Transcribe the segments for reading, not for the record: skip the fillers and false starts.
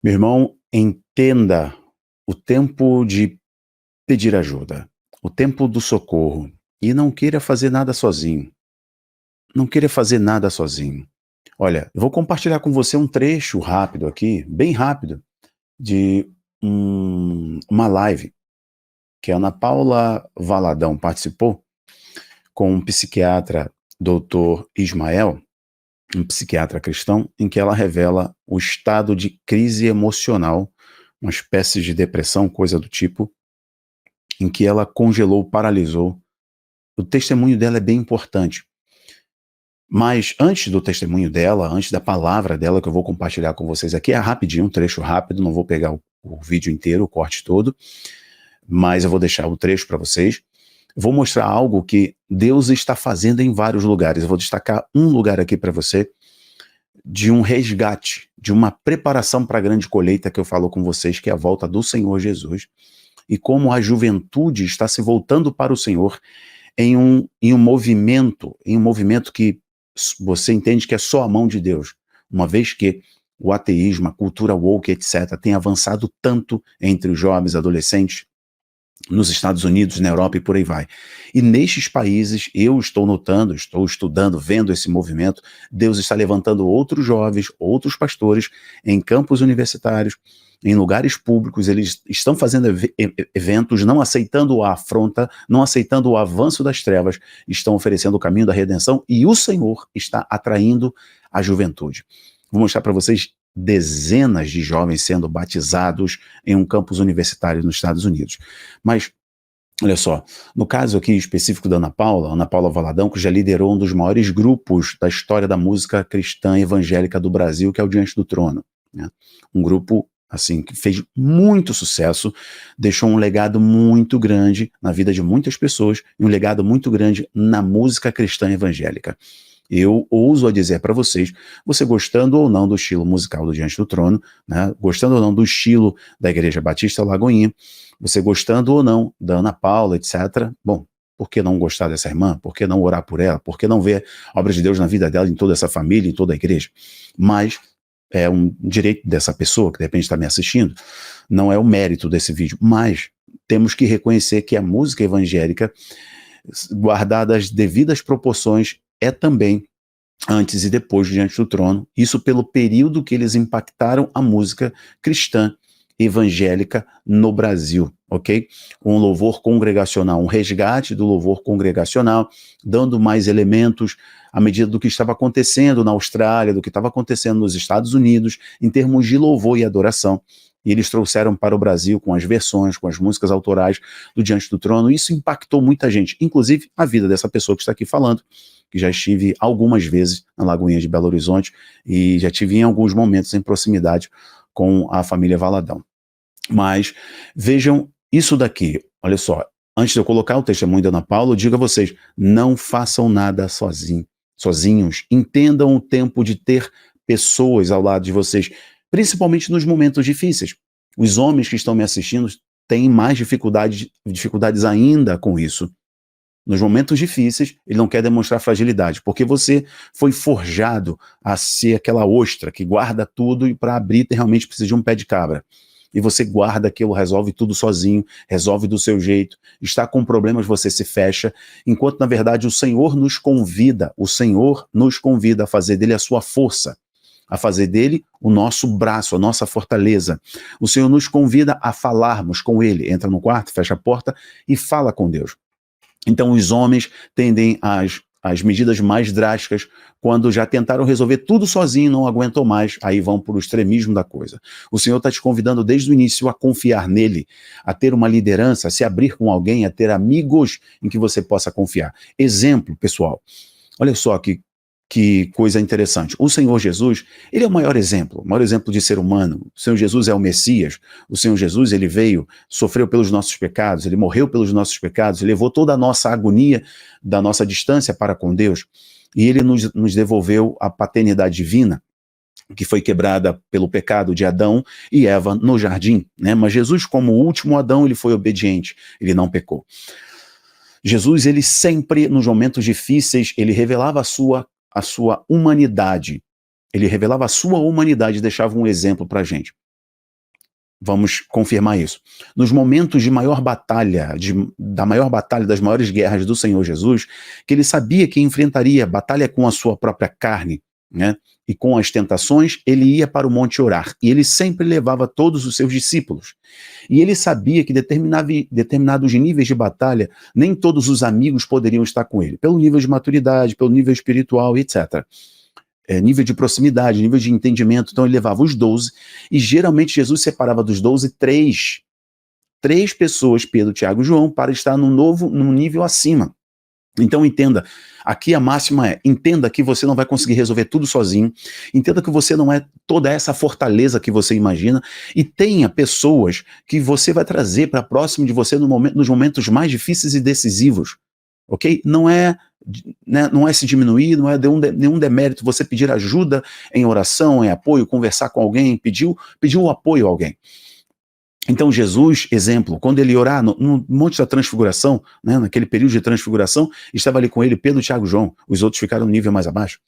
Meu irmão, entenda o tempo de pedir ajuda, o tempo do socorro, e não queira fazer nada sozinho. Não queira fazer nada sozinho. Olha, eu vou compartilhar com você um trecho rápido aqui, bem rápido, de uma live que a Ana Paula Valadão participou com um psiquiatra, doutor Ismael, um psiquiatra cristão, em que ela revela o estado de crise emocional, uma espécie de depressão, coisa do tipo, em que ela congelou, paralisou. O testemunho dela é bem importante. Mas antes do testemunho dela, antes da palavra dela que eu vou compartilhar com vocês aqui, é rapidinho, um trecho rápido, não vou pegar o vídeo inteiro, o corte todo, mas eu vou deixar o trecho para vocês. Vou mostrar algo que Deus está fazendo em vários lugares. Eu vou destacar um lugar aqui para você, de um resgate, de uma preparação para a grande colheita que eu falo com vocês, que é a volta do Senhor Jesus, e como a juventude está se voltando para o Senhor em um movimento que você entende que é só a mão de Deus, uma vez que o ateísmo, a cultura woke, etc., tem avançado tanto entre os jovens, adolescentes, nos Estados Unidos, na Europa e por aí vai. E nestes países, eu estou notando, estou estudando, vendo esse movimento, Deus está levantando outros jovens, outros pastores, em campos universitários, em lugares públicos, eles estão fazendo eventos, não aceitando a afronta, não aceitando o avanço das trevas, estão oferecendo o caminho da redenção e o Senhor está atraindo a juventude. Vou mostrar para vocês dezenas de jovens sendo batizados em um campus universitário nos Estados Unidos. Mas, olha só, no caso aqui específico da Ana Paula Valadão, que já liderou um dos maiores grupos da história da música cristã evangélica do Brasil, que é o Diante do Trono, né? Um grupo assim que fez muito sucesso, deixou um legado muito grande na vida de muitas pessoas e um legado muito grande na música cristã evangélica. Eu ouso a dizer para vocês, você gostando ou não do estilo musical do Diante do Trono, né, gostando ou não do estilo da Igreja Batista Lagoinha, você gostando ou não da Ana Paula, etc., bom, por que não gostar dessa irmã? Por que não orar por ela? Por que não ver a obra de Deus na vida dela, em toda essa família, em toda a igreja? Mas é um direito dessa pessoa que de repente está me assistindo, não é o mérito desse vídeo, mas temos que reconhecer que a música evangélica, guardada as devidas proporções, é também antes e depois Diante do Trono, isso pelo período que eles impactaram a música cristã evangélica no Brasil, ok? Um louvor congregacional, um resgate do louvor congregacional, dando mais elementos à medida do que estava acontecendo na Austrália, do que estava acontecendo nos Estados Unidos, em termos de louvor e adoração. E eles trouxeram para o Brasil com as versões, com as músicas autorais do Diante do Trono. Isso impactou muita gente, inclusive a vida dessa pessoa que está aqui falando, que já estive algumas vezes na Lagoinha de Belo Horizonte e já tive em alguns momentos em proximidade com a família Valadão. Mas vejam isso daqui, olha só, antes de eu colocar o testemunho da Ana Paula, eu digo a vocês, não façam nada sozinhos, entendam o tempo de ter pessoas ao lado de vocês, principalmente nos momentos difíceis. Os homens que estão me assistindo têm mais dificuldades ainda com isso. Nos momentos difíceis, ele não quer demonstrar fragilidade, porque você foi forjado a ser aquela ostra que guarda tudo e para abrir realmente precisa de um pé de cabra. E você guarda aquilo, resolve tudo sozinho, resolve do seu jeito, está com problemas, você se fecha, enquanto na verdade o Senhor nos convida a fazer dele a sua força, a fazer dele o nosso braço, a nossa fortaleza. O Senhor nos convida a falarmos com ele, entra no quarto, fecha a porta e fala com Deus. Então os homens tendem às medidas mais drásticas quando já tentaram resolver tudo sozinho, não aguentam mais, aí vão para o extremismo da coisa. O Senhor está te convidando desde o início a confiar nele, a ter uma liderança, a se abrir com alguém, a ter amigos em que você possa confiar. Exemplo, pessoal, olha só que coisa interessante. O Senhor Jesus, ele é o maior exemplo de ser humano. O Senhor Jesus é o Messias. O Senhor Jesus, ele veio, sofreu pelos nossos pecados, ele morreu pelos nossos pecados, ele levou toda a nossa agonia da nossa distância para com Deus, e ele nos devolveu a paternidade divina, que foi quebrada pelo pecado de Adão e Eva no jardim, né? Mas Jesus, como o último Adão, ele foi obediente, ele não pecou. Jesus, ele sempre, nos momentos difíceis, ele revelava a sua humanidade. Ele revelava a sua humanidade e deixava um exemplo para a gente. Vamos confirmar isso. Nos momentos de maior batalha, da maior batalha, das maiores guerras do Senhor Jesus, que ele sabia que enfrentaria batalha com a sua própria carne, né? E com as tentações, ele ia para o monte orar. E ele sempre levava todos os seus discípulos. E ele sabia que determinados níveis de batalha, nem todos os amigos poderiam estar com ele, pelo nível de maturidade, pelo nível espiritual, etc. Nível de proximidade, nível de entendimento. Então ele levava os 12, e geralmente Jesus separava dos 12 três pessoas, Pedro, Tiago e João, para estar num nível acima. Então entenda, aqui a máxima é, entenda que você não vai conseguir resolver tudo sozinho, entenda que você não é toda essa fortaleza que você imagina, e tenha pessoas que você vai trazer para próximo de você nos momentos mais difíceis e decisivos, ok? Não é se diminuir, não é nenhum demérito você pedir ajuda em oração, em apoio, conversar com alguém, pediu o apoio a alguém. Então Jesus, exemplo, quando ele orar no Monte da Transfiguração, né, naquele período de transfiguração, estava ali com ele Pedro, Tiago e João, os outros ficaram no nível mais abaixo.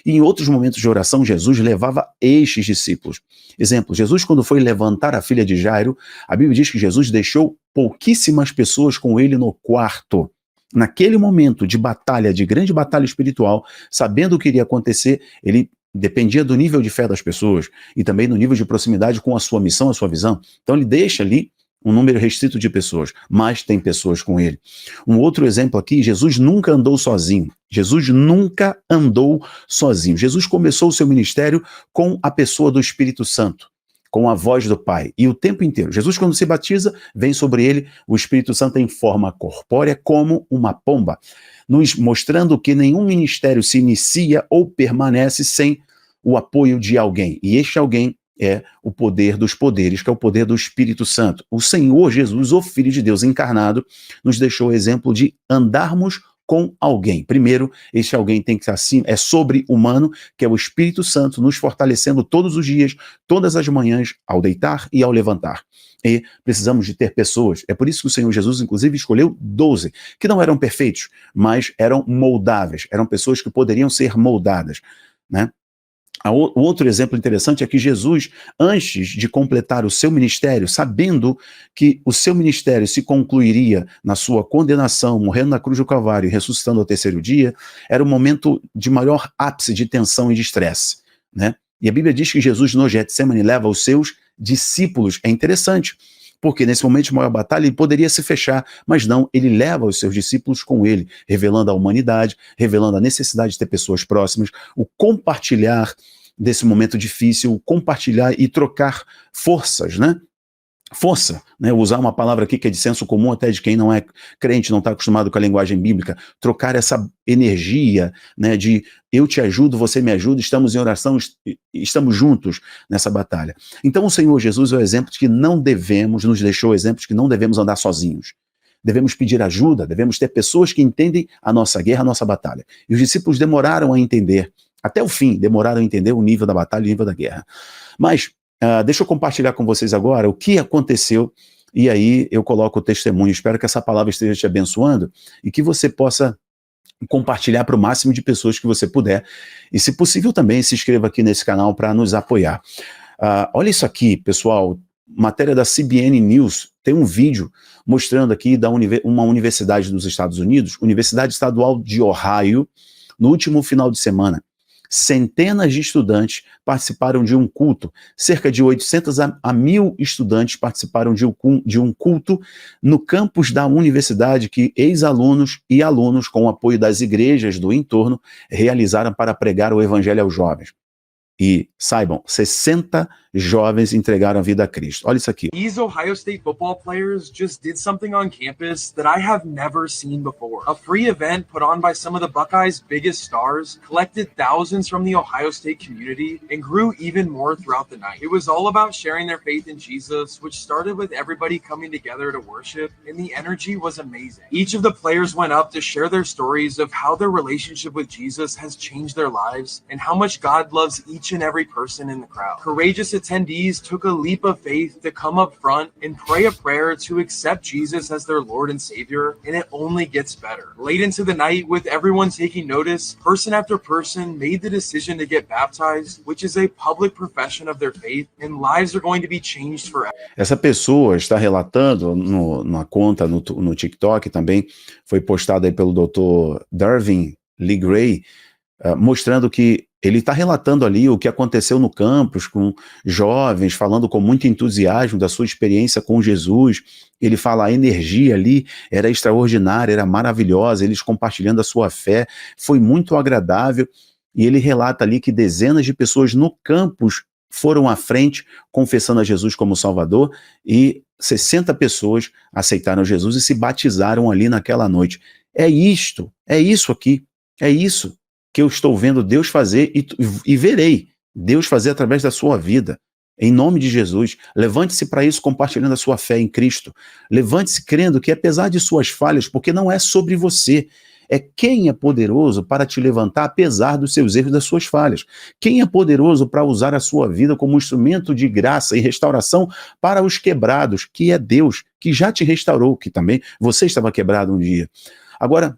E em outros momentos de oração, Jesus levava estes discípulos. Exemplo, Jesus quando foi levantar a filha de Jairo, a Bíblia diz que Jesus deixou pouquíssimas pessoas com ele no quarto. Naquele momento de batalha, de grande batalha espiritual, sabendo o que iria acontecer, ele dependia do nível de fé das pessoas e também do nível de proximidade com a sua missão, a sua visão. Então ele deixa ali um número restrito de pessoas, mas tem pessoas com ele. Um outro exemplo aqui, Jesus nunca andou sozinho. Jesus nunca andou sozinho. Jesus começou o seu ministério com a pessoa do Espírito Santo, com a voz do Pai, e o tempo inteiro. Jesus, quando se batiza, vem sobre ele o Espírito Santo em forma corpórea, como uma pomba, nos mostrando que nenhum ministério se inicia ou permanece sem o apoio de alguém. E este alguém é o poder dos poderes, que é o poder do Espírito Santo. O Senhor Jesus, o Filho de Deus encarnado, nos deixou o exemplo de andarmos com alguém. Primeiro, este alguém tem que ser assim, é sobre-humano, que é o Espírito Santo nos fortalecendo todos os dias, todas as manhãs, ao deitar e ao levantar. E precisamos de ter pessoas, é por isso que o Senhor Jesus, inclusive, escolheu 12, que não eram perfeitos, mas eram moldáveis, eram pessoas que poderiam ser moldadas, né? O outro exemplo interessante é que Jesus, antes de completar o seu ministério, sabendo que o seu ministério se concluiria na sua condenação, morrendo na cruz do Calvário e ressuscitando ao terceiro dia, era o momento de maior ápice de tensão e de estresse, né? E a Bíblia diz que Jesus no Getsemane leva os seus discípulos. É interessante, porque nesse momento de maior batalha ele poderia se fechar, mas não, ele leva os seus discípulos com ele, revelando a humanidade, revelando a necessidade de ter pessoas próximas, o compartilhar desse momento difícil, compartilhar e trocar forças, né? Força, né? Usar uma palavra aqui que é de senso comum até de quem não é crente, não está acostumado com a linguagem bíblica, trocar essa energia, né, de eu te ajudo, você me ajuda, estamos em oração, estamos juntos nessa batalha. Então o Senhor Jesus é o exemplo de que não devemos, nos deixou o exemplo de que não devemos andar sozinhos. Devemos pedir ajuda, devemos ter pessoas que entendem a nossa guerra, a nossa batalha. E os discípulos demoraram a entender, até o fim, demoraram a entender o nível da batalha e o nível da guerra. Mas deixa eu compartilhar com vocês agora o que aconteceu, e aí eu coloco o testemunho. Espero que essa palavra esteja te abençoando e que você possa compartilhar para o máximo de pessoas que você puder. E, se possível, também se inscreva aqui nesse canal para nos apoiar. Olha isso aqui, pessoal. Matéria da CBN News, tem um vídeo mostrando aqui uma universidade dos Estados Unidos, Universidade Estadual de Ohio, no último final de semana. Centenas de estudantes participaram de um culto. Cerca de 800 a 1.000 estudantes participaram de um culto no campus da universidade que ex-alunos e alunos, com o apoio das igrejas do entorno, realizaram para pregar o evangelho aos jovens. E saibam, 60 jovens entregaram a vida a Cristo. Olha isso aqui. These Ohio State football players just did something on campus that I have never seen before. A free event put on by some of the Buckeyes' biggest stars collected thousands from the Ohio State community and grew even more throughout the night. It was all about sharing their faith in Jesus, which started with everybody coming together to worship, and the energy was amazing. Each of the players went up to share their stories of how their relationship with Jesus has changed their lives and how much God loves each and every person in the crowd. Courageous attendees took a leap of faith to come up front and pray a prayer to accept Jesus as their Lord and Savior, and it only gets better. Late into the night, with everyone taking notice, person after person made the decision to get baptized, which is a public profession of their faith, and lives are going to be changed forever. Essa pessoa está relatando na conta no TikTok, também foi postada aí pelo Dr. Darwin Lee Gray, mostrando que ele está relatando ali o que aconteceu no campus com jovens, falando com muito entusiasmo da sua experiência com Jesus. Ele fala, a energia ali era extraordinária, era maravilhosa, eles compartilhando a sua fé, foi muito agradável. E ele relata ali que dezenas de pessoas no campus foram à frente, confessando a Jesus como Salvador, e 60 pessoas aceitaram Jesus e se batizaram ali naquela noite. É isso aqui, é isso que eu estou vendo Deus fazer e verei Deus fazer através da sua vida. Em nome de Jesus, levante-se para isso compartilhando a sua fé em Cristo. Levante-se crendo que apesar de suas falhas, porque não é sobre você, é quem é poderoso para te levantar apesar dos seus erros e das suas falhas. Quem é poderoso para usar a sua vida como instrumento de graça e restauração para os quebrados, que é Deus, que já te restaurou, que também você estava quebrado um dia. Agora,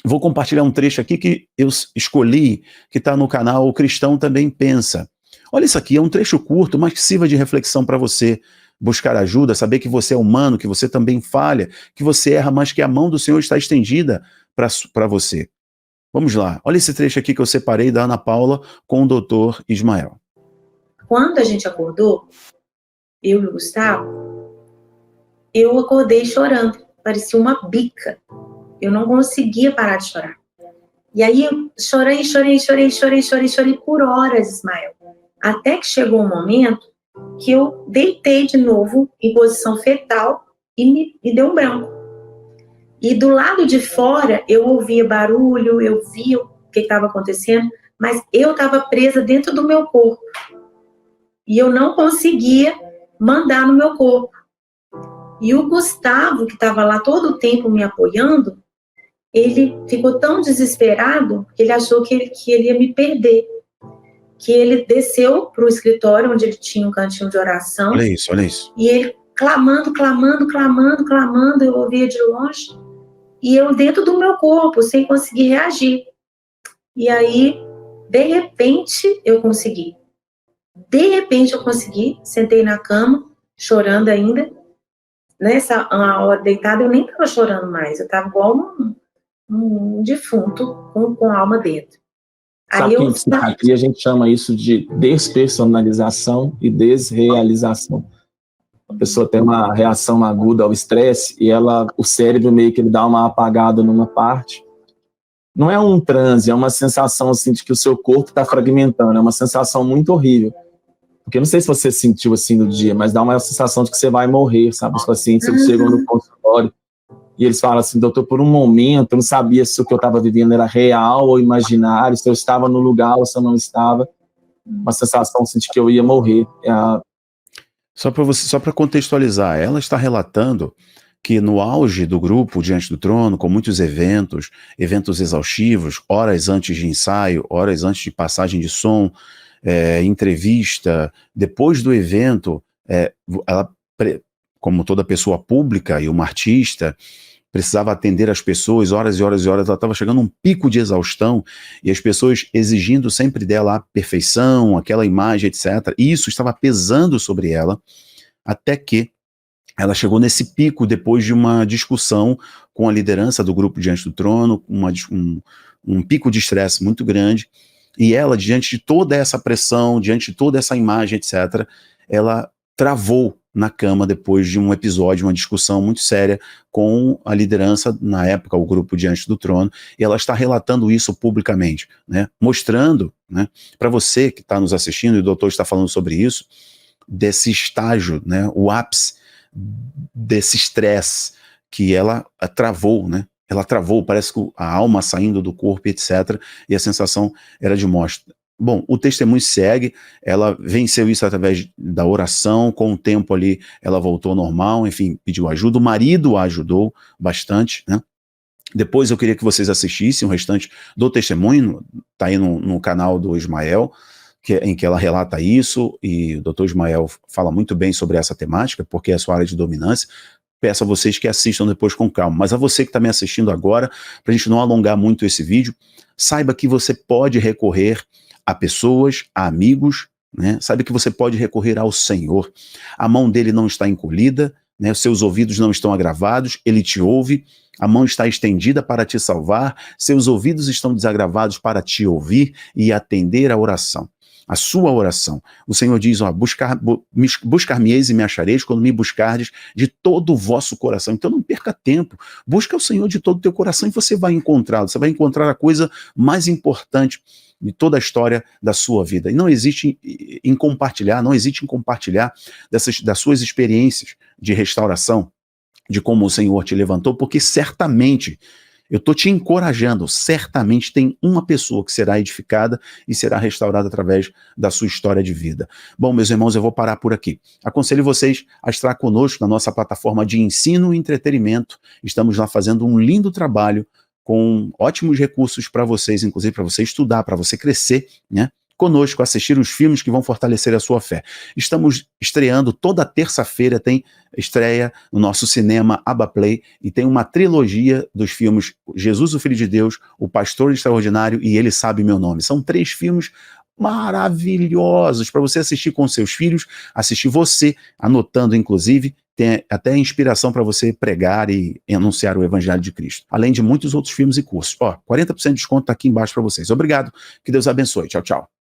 vou compartilhar um trecho aqui que eu escolhi, que está no canal O Cristão Também Pensa. Olha isso aqui, é um trecho curto, mas que sirva de reflexão para você buscar ajuda, saber que você é humano, que você também falha, que você erra, mas que a mão do Senhor está estendida para você. Vamos lá, olha esse trecho aqui que eu separei da Ana Paula com o Dr. Ismael. Quando a gente acordou, eu e o Gustavo, eu acordei chorando, parecia uma bica. Eu não conseguia parar de chorar. E aí eu chorei por horas, Ismael. Até que chegou um momento que eu deitei de novo em posição fetal e me deu um branco. E do lado de fora eu ouvia barulho, eu via o que estava acontecendo, mas eu estava presa dentro do meu corpo. E eu não conseguia mandar no meu corpo. E o Gustavo, que estava lá todo o tempo me apoiando, ele ficou tão desesperado que ele achou que ele ia me perder. Que ele desceu para o escritório, onde ele tinha um cantinho de oração. Olha isso, olha isso. E ele clamando, eu ouvia de longe. E eu dentro do meu corpo, sem conseguir reagir. E aí, de repente, eu consegui. Sentei na cama, chorando ainda. Nessa hora deitada, eu nem estava chorando mais. Eu estava igual um defunto com a alma dentro. Sabe que em psiquiatria a gente chama isso de despersonalização e desrealização. A pessoa tem uma reação aguda ao estresse e o cérebro meio que ele dá uma apagada numa parte. Não é um transe, é uma sensação assim de que o seu corpo está fragmentando, é uma sensação muito horrível. Porque eu não sei se você sentiu assim no dia, mas dá uma sensação de que você vai morrer, sabe? Os pacientes eles chegam no consultório e eles falam assim, doutor, por um momento eu não sabia se o que eu estava vivendo era real ou imaginário, se eu estava no lugar ou se eu não estava. Uma sensação assim, de que eu ia morrer. Só para contextualizar, ela está relatando que no auge do grupo Diante do Trono, com muitos eventos exaustivos, horas antes de ensaio, horas antes de passagem de som, entrevista, depois do evento, ela, como toda pessoa pública e uma artista, precisava atender as pessoas, horas e horas e horas, ela estava chegando a um pico de exaustão, e as pessoas exigindo sempre dela a perfeição, aquela imagem, etc. E isso estava pesando sobre ela, até que ela chegou nesse pico depois de uma discussão com a liderança do grupo Diante do Trono, um pico de estresse muito grande, e ela, diante de toda essa pressão, diante de toda essa imagem, etc., ela travou na cama depois de um episódio, uma discussão muito séria com a liderança, na época, o grupo Diante do Trono, e ela está relatando isso publicamente, né, mostrando, né, para você que está nos assistindo, e o doutor está falando sobre isso, desse estágio, né, o ápice desse estresse que ela travou, né, ela travou, parece que a alma saindo do corpo, etc., e a sensação era de morte. Bom, o testemunho segue, ela venceu isso através da oração, com o tempo ali ela voltou ao normal, enfim, pediu ajuda, o marido a ajudou bastante, né? Depois eu queria que vocês assistissem o restante do testemunho, tá aí no canal do Ismael, em que ela relata isso, e o Dr. Ismael fala muito bem sobre essa temática, porque é a sua área de dominância. Peço a vocês que assistam depois com calma, mas a você que está me assistindo agora, para a gente não alongar muito esse vídeo, saiba que você pode recorrer a pessoas, a amigos, né? Saiba que você pode recorrer ao Senhor. A mão dele não está encolhida, né? Os seus ouvidos não estão agravados, ele te ouve, a mão está estendida para te salvar, seus ouvidos estão desagravados para te ouvir e atender a oração. A sua oração. O Senhor diz, ó, buscar-me-eis e me achareis quando me buscardes de todo o vosso coração. Então não perca tempo, busca o Senhor de todo o teu coração e você vai encontrá-lo, você vai encontrar a coisa mais importante de toda a história da sua vida. E não existe em compartilhar das suas experiências de restauração, de como o Senhor te levantou, porque certamente, eu estou te encorajando, certamente tem uma pessoa que será edificada e será restaurada através da sua história de vida. Bom, meus irmãos, eu vou parar por aqui. Aconselho vocês a estar conosco na nossa plataforma de ensino e entretenimento. Estamos lá fazendo um lindo trabalho com ótimos recursos para vocês, inclusive para você estudar, para você crescer, né? Conosco, assistir os filmes que vão fortalecer a sua fé. Estamos estreando, toda terça-feira tem estreia no nosso cinema Abaplay, e tem uma trilogia dos filmes Jesus, o Filho de Deus, O Pastor Extraordinário e Ele Sabe Meu Nome. São 3 filmes maravilhosos para você assistir com seus filhos, assistir você, anotando inclusive, tem até inspiração para você pregar e anunciar o Evangelho de Cristo. Além de muitos outros filmes e cursos. Ó, 40% de desconto está aqui embaixo para vocês. Obrigado, que Deus abençoe. Tchau, tchau.